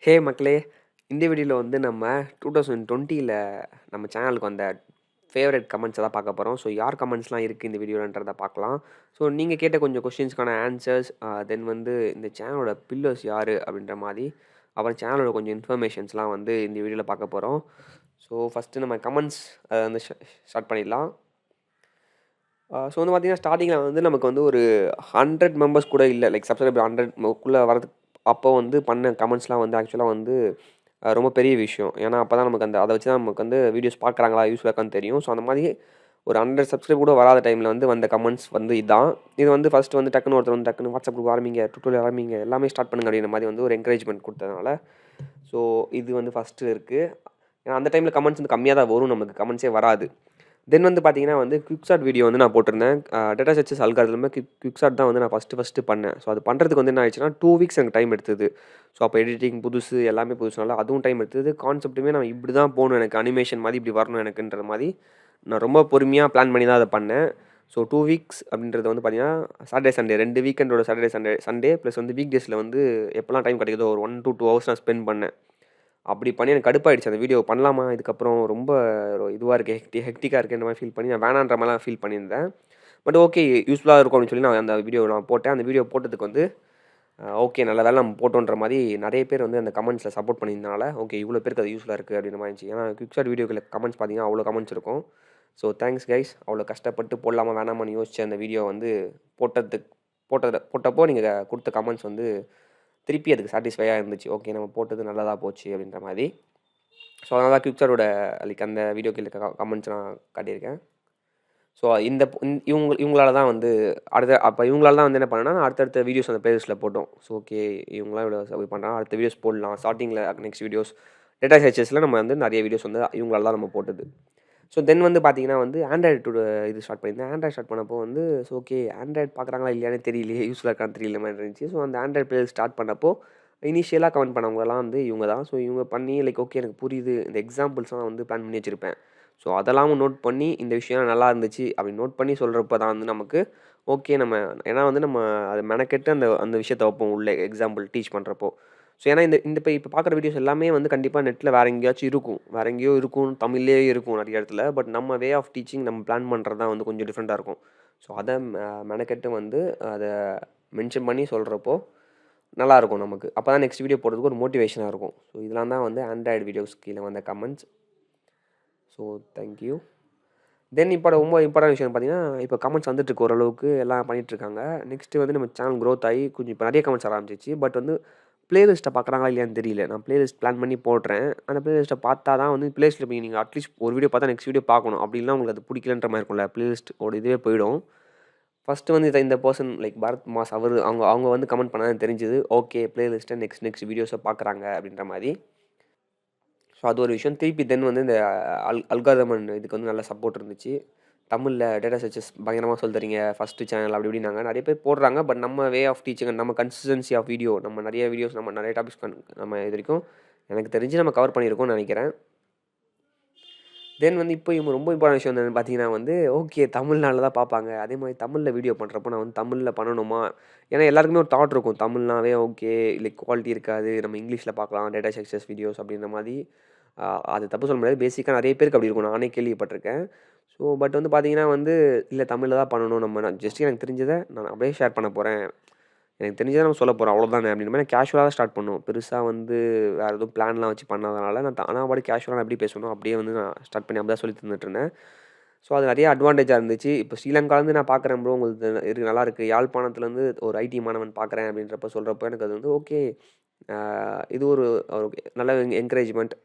ஹே மக்களே! இந்த வீடியோல வந்து நம்ம 2020ல நம்ம சேனலுக்கு வந்த ஃபேவரைட் கமெண்ட்ஸ் தான் பார்க்க போறோம். ஸோ யார் கமெண்ட்ஸ்லாம் இருக்கு இந்த வீடியோலன்றத பார்க்கலாம். ஸோ நீங்க கேட்ட கொஞ்சம் கொஸ்டின்ஸ்க்கான ஆன்சர்ஸ், தென் வந்து இந்த சேனலோட பில்லர்ஸ் யாரு? அப்படின்ற மாரி, அப்புறம் சேனலோட கொஞ்சம் இன்ஃபர்மேஷன்ஸ்லாம் வந்து இந்த வீடியோல பார்க்க போறோம். ஸோ ஃபர்ஸ்ட்டு நம்ம கமெண்ட்ஸ் வந்து ஸ்டார்ட் பண்ணிடலாம். ஸோ வந்து பார்த்தீங்கன்னா, ஸ்டார்ட்டிங்கில வந்து நமக்கு வந்து ஒரு 100 மெம்பர்ஸ் கூட இல்ல. லைக் சப்ஸ்கிரைபர் 100 க்குள்ள வரதுக்கு அப்போ வந்து பண்ண கமெண்ட்ஸ்லாம் வந்து ஆக்சுவலா வந்து ரொம்ப பெரிய விஷயம். ஏன்னா, அப்ப தான் நமக்கு அத வச்சு தான் நமக்கு வந்து வீடியோஸ் பார்க்குறாங்களா, யூஸ்ஃபுல்லா இருக்கான்னு தெரியும். ஸோ அந்த மாரி ஒரு 100 சப்ஸ்கிரைப் கூட வராத டைம்ல வந்து வந்த கமெண்ட்ஸ் வந்து இதான். இது வந்து ஃபர்ஸ்ட் வந்து டக்குனு ஒருத்தர் வந்து டக்குனு வாட்ஸ்அப் குரூப் ஆரம்பிங்க, டுட்டோரியல் ஆரம்பிங்க, எல்லாமே ஸ்டார்ட் பண்ணுங்க அப்படின்ற மாரி வந்து ஒரு என்கரேஜ்மென்ட் குடுத்ததுனால, ஸோ இது வந்து ஃபர்ஸ்ட்டு இருக்கு. ஏன்னா அந்த டைம்ல கமெண்ட்ஸ் வந்து கம்மியா தான் வரும் நமக்கு. கமெண்ட்ஸே வராது. தென் வந்து பார்த்தீங்கன்னா வந்து குயிக்ஷாட் வீடியோ வந்து நான் போட்டிருந்தேன். டேட்டா சர்ச்சஸ் அல்காரிதம்ல குயிக்ஷாட் தான் வந்து நான் ஃபர்ஸ்ட்டு பண்ணேன். ஸோ அது பண்ணுறதுக்கு வந்து என்ன ஆயிடுச்சுன்னா, 2 வீக்ஸ் எனக்கு டைம் எடுத்தது. ஸோ அப்போ எடிட்டிங் புதுசு, எல்லாமே புதுசுனால அதுவும் டைம் எடுத்தது. கான்செப்ட்டுமே நான் இப்படி தான் போணும் எனக்கு அனிமேஷன் மாரி இப்படி வரணும் எனக்குன்ற மாரி, நான் ரொம்ப பொறுமையா பிளான் பண்ணி தான் அத பண்ணேன். ஸோ 2 வீக்ஸ் அப்படின்றது வந்து பார்த்தீங்கன்னா, சாட்டர்டே, சண்டே 2 வீக்கெண்டோட சாட்டர்டே, சண்டே ப்ளஸ் வந்து வீக் டேஸ்ல வந்து எப்பலாம் டைம் கிடைக்குதோ ஒரு 1 டூ 2 ஹவர்ஸ் நான் ஸ்பெண்ட் பண்ணேன். அப்படி பண்ணி எனக்கு கடுப்பாயிடுச்சு. அந்த வீடியோ பண்ணலாமா? இதுக்கப்புறம் ரொம்ப இதுவா இருக்கே, ஹெக்டிக்கா இருக்கேன்ற மாரி ஃபீல் பண்ணி நான் வேணான்ற மாரிலாம் ஃபீல் பண்ணியிருந்தேன். பட் ஓகே யூஸ்ஃபுல்லா இருக்கும் அப்படின்னு சொல்லி நான் அந்த வீடியோ நான் போட்டேன். அந்த வீடியோ போட்டதுக்கு வந்து ஓகே நல்ல வேளை நம்ம போட்டோன்ற மாரி நெறைய பேர் வந்து அந்த கமெண்ட்ஸ்ல சப்போர்ட் பண்ணியிருந்தனால, ஓகே இவ்வளோ பேருக்கு அது யூஸ்ஃபுல்லா இருக்கு அப்படின்ற மாரி இருந்துச்சு. ஏன்னா குயிக் ஷாட் வீடியோக்குள்ள கமெண்ட்ஸ் பார்த்தீங்கன்னா, அவ்வளோ கமெண்ட்ஸ் இருக்கும். So thanks guys. அவ்வளோ கஷ்டப்பட்டு போடலாமா வேணாமான்னு யோசிச்சு அந்த வீடியோ வந்து போட்டதுக்கு போட்டப்போ நீங்க குடுத்த கமெண்ட்ஸ் வந்து திருப்பி அதுக்கு சாட்டிஸ்ஃபையா இருந்துச்சு. ஓகே நம்ம போட்டது நல்லதா போச்சு அப்படின்ற மாரி. ஸோ அதனால தான் குயிக்சார்ட்டோட லைக் அந்த வீடியோ கீழ இருக்க கமெண்ட்ஸ் நான் காட்டியிருக்கேன். ஸோ இந்த இவங்களால தான் வந்து இவங்களால தான் வந்து என்ன பண்ணேன்னா, அடுத்தடுத்த வீடியோஸ் அந்த பிளேலிஸ்ட்ல போட்டோம். ஸோ ஓகே இவங்கலாம் இவ்வளோ பண்றாங்க. அடுத்த வீடியோஸ் போடலாம். ஸ்டார்ட்டிங்ல நெக்ஸ்ட் வீடியோஸ் டேட்டா சர்ச்சஸ்ல நம்ம வந்து நெறைய வீடியோஸ் வந்து இவங்களால தான் நம்ம போட்டது. ஸோ தென் வந்து பார்த்தீங்கன்னா வந்து ஆண்ட்ராய்டோட இது ஸ்டார்ட் பண்ணியிருந்தேன். ஆண்ட்ராய்ட் ஸ்டார்ட் பண்ணப்போ வந்து ஸோ ஓகே ஆண்ட்ராய்ட் பார்க்குறாங்களா இல்லையானே தெரியலையே, யூஸ்ஃபுல்லா இருக்கான்னு தெரியல மாரி இருந்துச்சு. ஸோ அந்த ஆண்ட்ராய்ட் பிளேலிஸ்ட் ஸ்டார்ட் பண்ணப்போ, இனிஷியலா கமெண்ட் பண்ணவங்கலாம் வந்து இவங்க தான். ஸோ இவங்க பண்ணி லைக் ஓகே எனக்கு புரியுது. இந்த எக்ஸாம்பிள்ஸ்லாம் வந்து பிளான் பண்ணி வச்சிருப்பேன். ஸோ அதெல்லாம் நோட் பண்ணி இந்த விஷயம் நல்லா இருந்துச்சு அப்படின்னு நோட் பண்ணி சொல்றப்ப தான் வந்து நமக்கு ஓகே நம்ம ஏன்னா வந்து நம்ம அத மெனக்கெட்டு அந்த அந்த விஷயத்த வைப்போம் உள்ள எக்ஸாம்பிள் டீச் பண்றப்போ. ஸோ ஏன்னா இந்த இந்த இப்ப பார்க்குற வீடியோஸ் எல்லாமே வந்து கண்டிப்பா நெட்ல வேற எங்கேயாச்சும் இருக்கும். வேற எங்கேயோ இருக்கும். தமிழ்லயே இருக்கும் நெறைய இடத்துல. பட் நம்ம வே ஆஃப் டீச்சிங் நம்ம பிளான் பண்றது தான் வந்து கொஞ்சம் டிஃப்ரெண்ட்டா இருக்கும். ஸோ அத மெனக்கெட்டு வந்து அத மென்ஷன் பண்ணி சொல்றப்போ நல்லாயிருக்கும் நமக்கு. அப்பதான் நெக்ஸ்ட் வீடியோ போடுறதுக்கு ஒரு மோட்டிவேஷனா இருக்கும். ஸோ இதெல்லாம் தான் வந்து ஆண்ட்ராய்டு வீடியோஸ் கீழ வந்த comments. So thank you. Then இப்போ ரொம்ப இம்பார்ட்டன்ட் விஷயம் பார்த்தீங்கன்னா, இப்போ கமெண்ட்ஸ் வந்துட்டுருக்கு ஓரளவுக்கு எல்லாம் பண்ணிட்டுருக்காங்க. நெக்ஸ்ட்டு வந்து நம்ம சேனல் குரோத் ஆகி கொஞ்சம் இப்போ நெறைய கமெண்ட்ஸ் வர ஆரம்பிச்சிருச்சு. பட் வந்து பிளேலிஸ்ட்ட பார்க்குறாங்களா இல்லையான்னு தெரியல. நான் பிளேலிஸ்ட் பிளான் பண்ணி போடுறேன். அந்த பிளேலிஸ்ட்ட பார்த்தா தான் வந்து பிளேலிஸ்ட்ல போய் நீங்க அட்லீஸ்ட் ஒரு வீடியோ பார்த்தா நெக்ஸ்ட் வீடியோ பார்க்கணும். அப்படி இல்லனா உங்களுக்கு அது பிடிக்கலன்ற மாரி இருக்கும்ல. பிளேலிஸ்ட் ஓட இதுவே போயிடும். ஃபர்ஸ்ட்டு வந்து இந்த பெர்சன் லைக் பரத் மாஸ் அவங்க அவங்க வந்து கமெண்ட் பண்ணாங்கன்னு தெரிஞ்சது. ஓகே பிளேலிஸ்ட்ட நெக்ஸ்ட் நெக்ஸ்ட் வீடியோஸ பார்க்குறாங்க அப்படின்ற மாரி. ஸோ அது ஒரு விஷயம். திருப்பி தென் வந்து இந்த அல்காரிதம் அண்ட் இதுக்கு வந்து நல்ல சப்போர்ட் இருந்துச்சு. தமிழ்ல டேட்டா சர்ச்சஸ் பயங்கரமா சொல்லி தரீங்க. ஃபர்ஸ்ட்டு சேனல் அப்படி இப்படின்னாங்க. நெறைய பேர் போடுறாங்க. பட் நம்ம வே ஆஃப் டீச்சிங் நம்ம கன்சிஸ்டன்சி ஆஃப் வீடியோ நம்ம நெறைய வீடியோஸ் நம்ம நெறைய டாபிக்ஸ் நம்ம இதுவரைக்கும் எனக்கு தெரிஞ்சு நம்ம கவர் பண்ணியிருக்கோம்னு நெனைக்கிறேன். தென் வந்து இப்போ ரொம்ப இம்பார்ட்டன்ட் விஷயம் என்னன்னு பார்த்தீங்கன்னா வந்து, ஓகே தமிழ்னால தான் பார்ப்பாங்க. அதே மாரி தமிழ்ல வீடியோ பண்ணுறப்போ நான் வந்து தமிழ்ல பண்ணணுமா? ஏன்னா எல்லாருக்குமே ஒரு தாட் இருக்கும். தமிழ்னாவே ஓகே லைக் குவாலிட்டி இருக்காது. நம்ம இங்கிலீஷ்ல பார்க்கலாம். டேட்டா சக்சஸ் வீடியோஸ் அப்படின்ற மாரி. அ அது தப்பு சொல்ல முடியாது. பேசிக்கா நெறைய பேருக்கு அப்படி இருக்கும். நானே கேள்விப்பட்டுருக்கேன். ஸோ பட் வந்து பார்த்தீங்கன்னா வந்து, இல்ல தமிழ்ல தான் பண்ணணும் நம்ம. நான் ஜஸ்ட் எனக்கு தெரிஞ்சத நான் அப்படியே ஷேர் பண்ண போறேன். எனக்கு தெரிஞ்சத நம்ம சொல்ல போறோம். அவ்வளோதானே அப்படின்ற மாரி கேஷுவலா தான் ஸ்டார்ட் பண்ணுவோம். பெருசா வந்து வேற எதுவும் பிளான்லாம் வச்சு பண்ணாதனால, நான் பாட்டுக்கு கேஷுவலா நான் எப்படி பேசணும், அப்படியே வந்து நான் ஸ்டார்ட் பண்ணி அப்படி தான் சொல்லி தந்துட்டுருந்தேன். ஸோ அது நெறைய அட்வான்டேஜா இருந்துச்சு. இப்போ ஸ்ரீலங்காலேருந்து நான் பார்க்குறேன் ப்ரோ உங்களுது நல்லாயிருக்கு. யாழ்ப்பாணத்துலேருந்து ஒரு ஐடி மாணவன் பார்க்குறேன் அப்படின்றப்ப சொல்றப்போ எனக்கு அது வந்து ஓகே. அ இது ஒரு ஒரு நல்ல என்கரேஜ்மெண்ட்.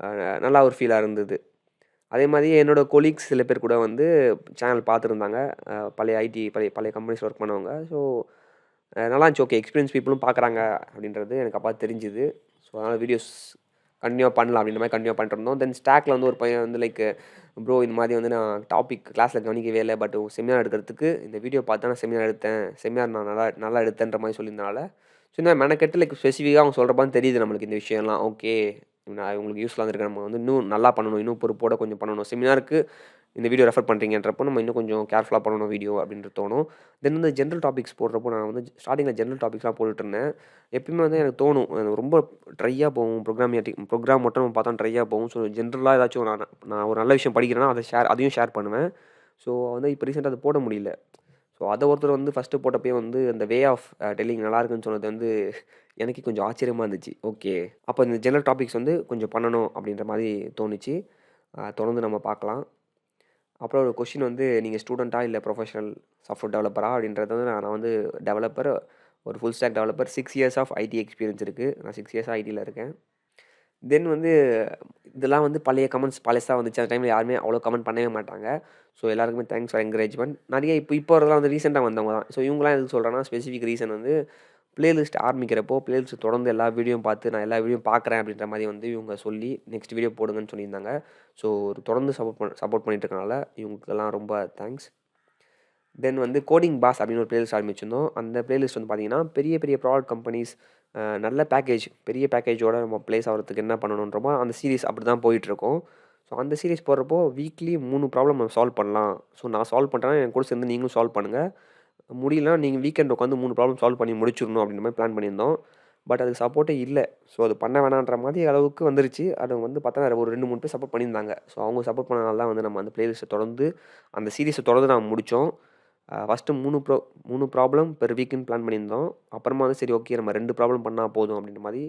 அ நல்லா ஒரு ஃபீலா இருந்தது. அதே மாரி என்னோட கொலீக்ஸ் சில பேர் கூட வந்து சேனல் பார்த்துருந்தாங்க. பழைய பழைய பழைய கம்பெனிஸ்ல ஒர்க் பண்ணவங்க. ஸோ நல்லா இருந்துச்சு. ஓகே எக்ஸ்பீரியன்ஸ் பீப்பிளும் பார்க்குறாங்க அப்படின்றது எனக்கு அப்ப தெரிஞ்சுது. ஸோ அதனால வீடியோஸ் கன்டினியூவா பண்ணலாம் அப்படின்ற மாரி கன்டினியூவா பண்ணிட்டுருந்தோம். தென் ஸ்டாக்ல வந்து ஒரு பையன் வந்து லைக் ப்ரோ இந்த மாரி வந்து நான் டாபிக் கிளாஸ்ல கவனிக்கவே இல்ல. பட் செமினார் எடுக்கிறதுக்கு இந்த வீடியோ பார்த்து தான் நான் செமினார் எடுத்தேன். செமினார் நான் நல்லா நல்லா எடுத்தேன்ற மாரி சொல்லியிருந்தனால, ஸோ இந்த மெனக்கெட்டு லைக் ஸ்பெசிஃபிக்கா அவங்க சொல்றப்ப தெரியுது நம்மளுக்கு இந்த விஷயம்லாம். ஓகே நான் இவங்களுக்கு யூஸ்ஃபுல்லா இருந்திருக்கு. நம்ம வந்து இன்னும் நல்லா பண்ணணும். இன்னும் பொறுப்போட கொஞ்சம் பண்ணணும். செமினாருக்கு இந்த வீடியோ ரெஃபர் பண்ணுறீங்கன்றப்போ நம்ம இன்னும் கொஞ்சம் கேர்ஃபுல்லாக பண்ணணும் வீடியோ அப்படின்றது தோணும். தென் வந்து ஜென்ரல் டாபிக்ஸ் போடுறப்போ நான் வந்து ஸ்டார்டிங்கில் ஜென்ரல் டாபிக்ஸ்லாம் போட்டுட்ருந்தேன். எப்பயுமே வந்து எனக்கு தோணும் ரொம்ப ட்ரையாக போகும் ப்ரோக்ராம் மட்டும் நம்ம பார்த்தா ட்ரையாக போகும். ஸோ ஜென்ரலாக ஏதாச்சும் நான் ஒரு நல்ல விஷயம் படிக்கிறேன்னா அதையும் ஷேர் பண்ணுவேன். ஸோ வந்து இப்போ ரீசெண்டாக அது போட முடியல. ஸோ அதை ஒருத்தர் வந்து ஃபஸ்ட்டு போட்டப்பயே வந்து அந்த வே ஆஃப் டெல்லிங் நல்லா இருக்குன்னு சொன்னது வந்து எனக்கே கொஞ்சம் ஆச்சரியமாக இருந்துச்சு. ஓகே, அப்போ இந்த ஜெனரல் டாபிக்ஸ் வந்து கொஞ்சம் பண்ணணும் அப்படின்ற மாதிரி தோணுச்சு. தொடர்ந்து நம்ம பார்க்கலாம். அப்புறம் ஒரு கொஸ்டின் வந்து நீங்கள் ஸ்டூடெண்ட்டா இல்லை ப்ரொஃபஷனல் சாஃப்ட்வேர் டெவலப்பரா அப்படின்றது வந்து நான் வந்து டெவலப்பர், ஒரு full stack developer. 6 years of IT experience இருக்குது. நான் 6 இயர்ஸாக ஐடியில் இருக்கேன். தென் வந்து இதெல்லாம் வந்து பழைய கமெண்ட்ஸ் பழசாக வந்துச்சு. அந்த டைமில் யாருமே அவ்வளோ கமெண்ட் பண்ணவே மாட்டாங்க. ஸோ எல்லாருக்குமே தேங்க்ஸ் ஃபார் என்கரேஜ்மெண்ட். நிறைய இப்போ வரதெல்லாம் வந்து ரீசெண்டாக வந்தவங்க தான். ஸோ இவங்கலாம் எதுக்கு சொல்கிறேன்னா, ஸ்பெசிஃபிக் ரீசன் வந்து பிளேலிஸ்ட் ஆரம்பிக்கிறப்போ பிளேலிஸ்ட் தொடர்ந்து எல்லா வீடியோவும் பார்த்து நான் எல்லா வீடியோவும் பார்க்குறேன் அப்படின்ற மாதிரி வந்து இவங்க சொல்லி நெக்ஸ்ட் வீடியோ போடுங்கன்னு சொல்லியிருந்தாங்க. ஸோ ஒரு தொடர்ந்து சப்போர்ட் பண்ணிட்டு இருக்கனால இவங்களுக்கெல்லாம் ரொம்ப தேங்க்ஸ். தென் வந்து கோடிங் பாஸ் அப்படின்னு ஒரு பிளேலிஸ்ட் ஆரம்பிச்சிருந்தோம். அந்த பிளேலிஸ்ட் வந்து பார்த்தீங்கன்னா பெரிய பெரிய ப்ராடக்ட் கம்பெனிஸ் நல்ல பேக்கேஜ் பெரிய பேக்கேஜோட நம்ம ப்ளேஸ் ஆகிறதுக்கு என்ன பண்ணணுன்றமோ அந்த சீரிஸ் அப்படி தான் போயிட்டுருக்கோம். ஸோ அந்த சீரிஸ் போடுறப்போ வீக்லி 3 ப்ராப்ளம் நம்ம சால்வ் பண்ணலாம். ஸோ நான் சால்வ் பண்ணுறேன், என் கூட சேர்ந்து நீங்களும் சால்வ் பண்ணுங்கள். முடியலனா நீங்கள் வீக்கெண்ட் உட்காந்து 3 ப்ராப்ளம் சால்வ் பண்ணி முடிச்சிடணும் அப்படின்ற மாதிரி பிளான் பண்ணியிருந்தோம். பட் அதுக்கு சப்போர்ட்டே இல்லை. ஸோ அது பண்ண வேணான்ற மாதிரி அளவுக்கு வந்துருச்சு. அது வந்து பார்த்தா ஒரு 2, 3 பேர் சப்போர்ட் பண்ணியிருந்தாங்க. ஸோ அவங்க சப்போர்ட் பண்ணனால தான் வந்து நம்ம அந்த பிளேலிஸ்ட்டை தொடர்ந்து அந்த சீரிஸை தொடர்ந்து நம்ம முடித்தோம். ஃபஸ்ட்டு 3 ப்ராப்ளம் பெர் வீக்குன்னு பிளான் பண்ணியிருந்தோம். அப்புறமா வந்து சரி ஓகே நம்ம 2 ப்ராப்ளம் பண்ணால் போதும் அப்படின்ற மாதிரி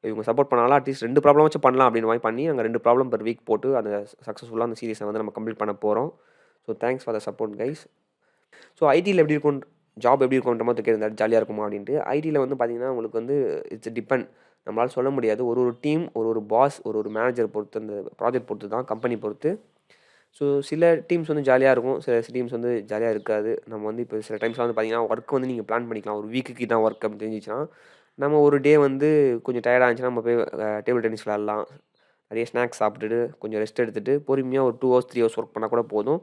இவங்க சப்போர்ட் பண்ணாலும் அட்லீஸ்ட் 2 ப்ராப்ளமாச்சும் பண்ணலாம் அப்படின்ற மாதிரி பண்ணி நாங்கள் 2 ப்ராப்ளம் பெர் வீக் போட்டு அந்த சக்ஸஸ்ஃபுல்லாக அந்த சீரிஸை வந்து நம்ம கம்ப்ளீட் பண்ண போகிறோம். So thanks for the support guys. So ஐடியில் எப்படி இருக்கும், ஜாப் எப்படி இருக்குன்ற மாதிரி கேட்குறாரு, ஜாலியாக இருக்குமா அப்படின்ட்டு. ஐடியில் வந்து பார்த்தீங்கன்னா உங்களுக்கு வந்து இட்ஸ் டிபெண்ட். நம்மளால் சொல்ல முடியாது. ஒரு டீம், ஒரு பாஸ், ஒரு மேனேஜர் பொறுத்து, அந்த ப்ராஜெக்ட் பொறுத்து தான், கம்பெனி பொறுத்து. ஸோ சில டீம்ஸ் வந்து ஜாலியாக இருக்கும், சில டீம்ஸ் வந்து ஜாலியாக இருக்காது. நம்ம வந்து இப்போ சில டைம்ஸ்லாம் வந்து பார்த்தீங்கன்னா ஒர்க் வந்து நீங்கள் பிளான் பண்ணிக்கலாம். ஒரு வீக்குக்கு தான் ஒர்க் அப்படின்னு தெரிஞ்சிச்சுன்னா நம்ம ஒரு டே வந்து கொஞ்சம் டயர்டாக இருந்துச்சுன்னா நம்ம போய் டேபிள் டென்னிஸ் விளாட்லாம். நிறைய ஸ்நாக்ஸ் சாப்பிட்டுட்டு கொஞ்சம் ரெஸ்ட் எடுத்துகிட்டு பொறுமையாக ஒரு 2 ஹவர்ஸ் 3 ஹவர்ஸ் ஒர்க் பண்ணால் கூட போதும்.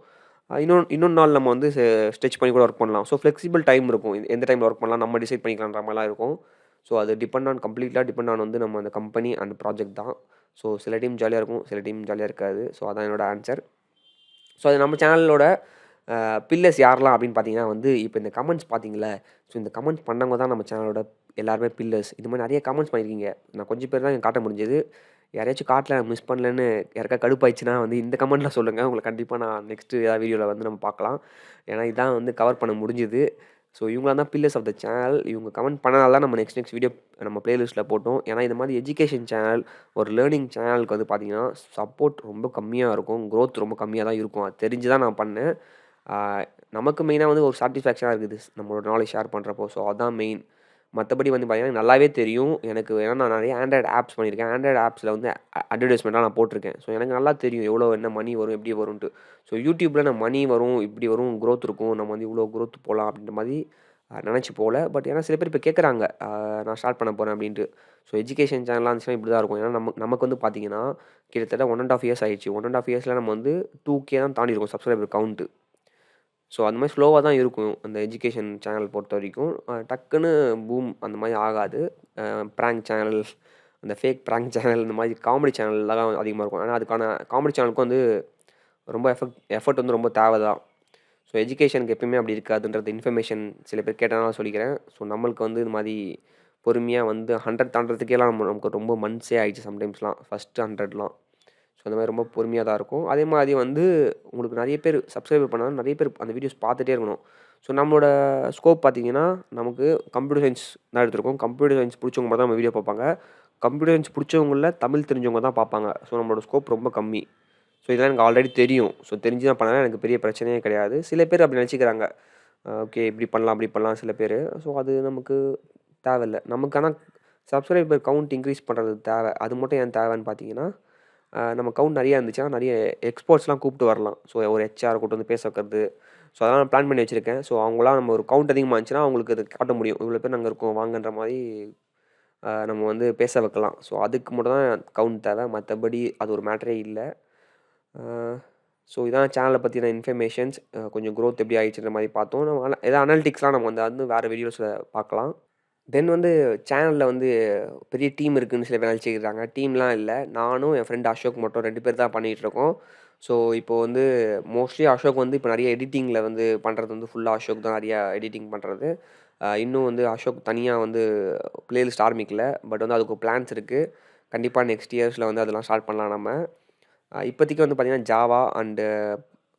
இன்னொரு நாள் நம்ம வந்து ஸ்ட்ரெச் பண்ணி கூட ஒர்க் பண்ணலாம். ஸோ ஃப்ளெக்சிபிள் டைம் இருக்கும். எந்த டைமில் ஒர்க் பண்ணலாம் நம்ம டிசைட் பண்ணிக்கலான்ற மாதிரிலாம் இருக்கும். ஸோ அது கம்ப்ளீட்டாக டிபெண்ட் ஆன் வந்து நம்ம அந்த கம்பெனி அந்த ப்ராஜெக்ட் தான். ஸோ சில டீம் ஜாலியாக இருக்கும், சில டீம் ஜாலியாக இருக்காது. ஸோ அதான் என்னோட ஆன்சர். ஸோ அது நம்ம சேனலோட பில்லர்ஸ் யாரெல்லாம் அப்படின்னு பார்த்தீங்கன்னா வந்து இப்போ இந்த கமெண்ட்ஸ் பார்த்தீங்களா, ஸோ இந்த கமெண்ட்ஸ் பண்ணவங்க தான் நம்ம சேனலோட எல்லாருமே பில்லர்ஸ். இது மாதிரி நிறைய கமெண்ட்ஸ் பண்ணியிருக்கீங்க. நான் கொஞ்சம் பேர் தான் எனக்கு காட்ட முடிஞ்சது. யாரையாச்சும் காட்டல மிஸ் பண்ணலன்னு யாருக்கா கடுப்பாயிடுச்சுன்னா வந்து இந்த கமெண்ட்டில் சொல்லுங்கள். உங்களை கண்டிப்பாக நான் நெக்ஸ்ட்டு ஏதாவது வீடியோவில் வந்து நம்ம பார்க்கலாம். ஏன்னா இதான் வந்து கவர் பண்ண முடிஞ்சுது. ஸோ இவங்களாம் தான் பில்லர்ஸ் ஆஃப் த சேனல். இவங்க கமெண்ட் பண்ணனால தான் நம்ம நெக்ஸ்ட் வீடியோ நம்ம பிளேலிஸ்ட்டில் போட்டோம். ஏன்னா இது மாதிரி எஜுகேஷன் சேனல், ஒரு லேர்னிங் சேனலுக்கு வந்து பார்த்தீங்கன்னா சப்போர்ட் ரொம்ப கம்மியாக இருக்கும், க்ரோத் ரொம்ப கம்மியாக தான் இருக்கும். அது தெரிஞ்சு தான் நான் பண்ணேன். நமக்கு மெயினாக வந்து ஒரு சாட்டிஸ்ஃபேக்ஷனாக இருக்குது நம்மளோட நாலேஜ் ஷேர் பண்ணுறப்போ. ஸோ அதான் மெயின். மற்றபடி வந்து பார்த்தீங்கன்னா நல்லாவே தெரியும் எனக்கு. ஏன்னா நான் நிறைய ஆண்ட்ராய்டு ஆப்ஸ் பண்ணியிருக்கேன். ஆண்ட்ராய்டு ஆப்ஸில் வந்து அட்வர்டைஸ்மெண்ட்லாம் நான் போட்டிருக்கேன். ஸோ எனக்கு நல்லா தெரியும் எவ்வளோ என்ன மணி வரும், எப்படி வரும்ன்ட்டு. ஸோ யூடியூப்பில் நான் மணி வரும், இப்படி வரும், க்ரோத் இருக்கும், நம்ம வந்து இவ்வளோ க்ரோத் போகலாம் அப்படின்ற மாதிரி நினச்சி போகல. பட் ஏன்னா சில பேர் இப்போ கேட்குறாங்க நான் ஸ்டார்ட் பண்ண போகிறேன் அப்படின்ட்டு. ஸோ எஜுகேஷன் சேனலாக இருந்துச்சுன்னா இப்படி தான் இருக்கும். ஏன்னா நமக்கு வந்து பார்த்தீங்கன்னா கிட்டத்தட்ட 1.5 இயர்ஸ் ஆயிடுச்சு. 1.5 இயர்ஸில் நம்ம வந்து 2K தான் தாண்டி இருக்கோம் சப்ஸ்கிரைபர் கவுண்ட்டு. ஸோ அந்த மாதிரி ஸ்லோவாக தான் இருக்கும் அந்த எஜுகேஷன் சேனல் பொறுத்த வரைக்கும். டக்குன்னு பூம் அந்த மாதிரி ஆகாது. ப்ராங்க் சேனல், அந்த ஃபேக் ப்ராங்க் சேனல், இந்த மாதிரி காமெடி சேனல்லாம் அதிகமாக இருக்கும். ஆனால் அதுக்கான காமெடி சேனலுக்கும் வந்து ரொம்ப எஃபர்ட் வந்து ரொம்ப தேவை தான். ஸோ எஜுகேஷனுக்கு எப்பயுமே அப்படி இருக்காதுன்றது இன்ஃபர்மேஷன் சில பேர் கேட்டனால சொல்லிக்கிறேன். ஸோ நம்மளுக்கு வந்து இது மாதிரி பொறுமையாக வந்து 100 தாண்டுறதுக்கேலாம் நமக்கு ரொம்ப மந்த்ஸே ஆயிடுச்சு சம்டைம்ஸ்லாம். ஃபஸ்ட்டு 100லாம். ஸோ அந்த மாதிரி ரொம்ப பொறுமையாக தான் இருக்கும். அதே மாதிரி வந்து உங்களுக்கு நிறைய பேர் சப்ஸ்கிரைபர் பண்ணாலும் நிறைய பேர் அந்த வீடியோஸ் பார்த்துட்டே இருக்கணும். ஸோ நம்மளோட ஸ்கோப் பார்த்தீங்கன்னா நமக்கு கம்ப்யூட்டர் சயின்ஸ் தான் எடுத்திருக்கோம். கம்ப்யூட்டர் சயின்ஸ் பிடிச்சவங்க மட்டும் தான் நம்ம வீடியோ பார்ப்பாங்க. கம்ப்யூட்டர் சயின்ஸ் பிடிச்சவங்கள தமிழ் தெரிஞ்சவங்க தான் பார்ப்பாங்க. ஸோ நம்மளோட ஸ்கோப் ரொம்ப கம்மி. ஸோ இதெல்லாம் எனக்கு ஆல்ரெடி தெரியும். ஸோ தெரிஞ்சு தான் பண்ணேன். எனக்கு பெரிய பிரச்சனையே கிடையாது. சில பேர் அப்படி நினச்சிக்கிறாங்க. ஓகே இப்படி பண்ணலாம், அப்படி பண்ணலாம் சில பேர். ஸோ அது நமக்கு தேவையில்ல. நமக்கு ஆனால் சப்ஸ்கிரைபர் கவுண்ட் இன்க்ரீஸ் பண்ணுறது தேவை. அது மட்டும் ஏன் தேவைன்னு பார்த்தீங்கன்னா நம்ம கவுண்ட் நிறையா இருந்துச்சுன்னா நிறைய எக்ஸ்பர்ட்ஸ்லாம் கூப்பிட்டு வரலாம். ஸோ ஒரு ஹெச்ஆர் கூப்பிட்டு வந்து பேச வைக்கிறது. ஸோ அதெல்லாம் நான் பிளான் பண்ணி வச்சுருக்கேன். ஸோ அவங்களாம் நம்ம ஒரு கவுண்ட் அதிகமாக இருந்துச்சுன்னா அவங்களுக்கு அது காட்ட முடியும். இவ்வளோ பேர் நாங்கள் இருக்கோம் வாங்கன்ற மாதிரி நம்ம வந்து பேச வைக்கலாம். ஸோ அதுக்கு மட்டும் தான் கவுண்ட் தேவை. மற்றபடி அது ஒரு மேட்டரே இல்லை. ஸோ இதான் சேனலை பற்றின இன்ஃபர்மேஷன்ஸ். கொஞ்சம் க்ரோத் எப்படி ஆயிடுச்சுன்ற மாதிரி பார்த்தோம். நம்ம எதாவது அனாலிட்டிக்ஸ்லாம் நம்ம வந்து வேறு வீடியோஸில் பார்க்கலாம். தென் வந்து சேனலில் வந்து பெரிய டீம் இருக்குதுன்னு சில பேர் நினச்சிக்கிறாங்க. டீம்லாம் இல்லை. நானும் என் ஃப்ரெண்ட் அசோக் மட்டும் 2 பேர் தான் பண்ணிகிட்ருக்கோம். ஸோ இப்போ வந்து மோஸ்ட்லி அசோக் வந்து இப்போ நிறைய எடிட்டிங்கில் வந்து பண்ணுறது வந்து ஃபுல்லாக அசோக் தான் நிறையா எடிட்டிங் பண்ணுறது. இன்னும் வந்து அசோக் தனியாக வந்து பிளேலிஸ்ட் ஆரம்பிக்கல. பட் வந்து அதுக்கு பிளான்ஸ் இருக்குது. கண்டிப்பாக நெக்ஸ்ட் இயர்ஸில் வந்து அதெல்லாம் ஸ்டார்ட் பண்ணலாம் நம்ம. இப்போதைக்கு வந்து பார்த்திங்கன்னா ஜாவா அண்டு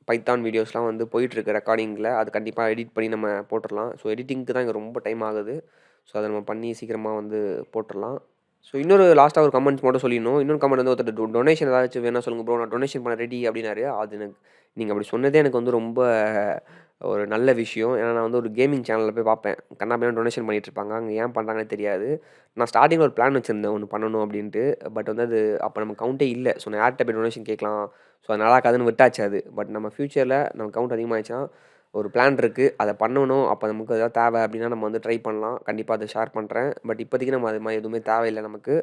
பைத்தான் வீடியோஸ்லாம் வந்து போயிட்டுருக்கு ரெக்கார்டிங்கில். அது கண்டிப்பாக எடிட் பண்ணி நம்ம போட்டுடலாம். ஸோ எடிட்டிங்க்கு தான் இங்கே ரொம்ப டைம் ஆகுது. ஸோ அதை நம்ம பண்ணி சீக்கிரமாக வந்து போட்டுடலாம். ஸோ இன்னொரு லாஸ்ட்டாக ஒரு கமெண்ட்ஸ் மட்டும் சொல்லிடணும். இன்னொரு கமெண்ட் வந்து ஒருத்தர் டொனேஷன் ஏதாச்சும் வேணா சொல்லுங்கள் ப்ரோ, நான் டொனேஷன் பண்ண ரெடி அப்படின்னாரு. அது எனக்கு நீங்கள் அப்படி சொன்னதே எனக்கு வந்து ரொம்ப ஒரு நல்ல விஷயம். ஏன்னா நான் வந்து ஒரு கேமிங் சேனலில் போய் பார்ப்பேன். கண்ணாபின்னான்னு டொனேஷன் பண்ணிகிட்ருப்பாங்க. அங்கே ஏன் பண்ணுறாங்கன்னே தெரியாது. நான் ஸ்டார்டிங்கில் ஒரு பிளான் வச்சுருந்தேன் ஒன்று பண்ணணும் அப்படின்ட்டு. பட் வந்து அது அப்போ நம்ம கவுண்டே இல்லை. ஸோ நான் யார்கிட்ட போய் டொனேஷன் கேட்கலாம், ஸோ அது நல்லா இருக்காதுன்னு விட்டாச்சு அது. பட் நம்ம ஃப்யூச்சரில் நம்ம கவுண்ட் அதிகமாகிடுச்சுன்னா ஒரு பிளான் இருக்குது, அதை பண்ணணும். அப்போ நமக்கு எதாவது தேவை அப்படின்னா நம்ம வந்து ட்ரை பண்ணலாம். கண்டிப்பாக அதை ஷேர் பண்ணுறேன். பட் இப்போதைக்கு நம்ம அது மாதிரி எதுவுமே தேவையில்லை நமக்கு.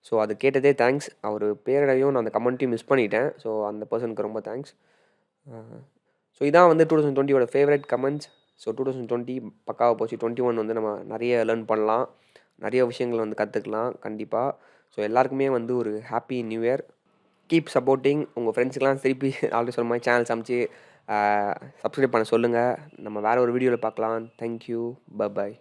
ஸோ அது கேட்டதே தேங்க்ஸ். அவர் பேரையும் நான் அந்த கமெண்ட்டையும் மிஸ் பண்ணிட்டேன். ஸோ அந்த பர்சனுக்கு ரொம்ப தேங்க்ஸ். ஸோ இதான் வந்து 2020 ஃபேவரட் கமெண்ட்ஸ். ஸோ 2020 பக்காவாக போச்சு. 21 வந்து நம்ம நிறைய லேர்ன் பண்ணலாம், நிறைய விஷயங்கள் வந்து கற்றுக்கலாம் கண்டிப்பாக. ஸோ எல்லாருக்குமே வந்து ஒரு happy new year. Keep supporting. உங்கள் ஃப்ரெண்ட்ஸுக்கெலாம் திருப்பி ஆல்ரெடி சொன்ன மாதிரி சேனல் சமைச்சு சப்ஸ்கிரைப் பண்ண சொல்லுங்கள். நம்ம வேறு ஒரு வீடியோவில் பார்க்கலாம். தேங்க்யூ. பை.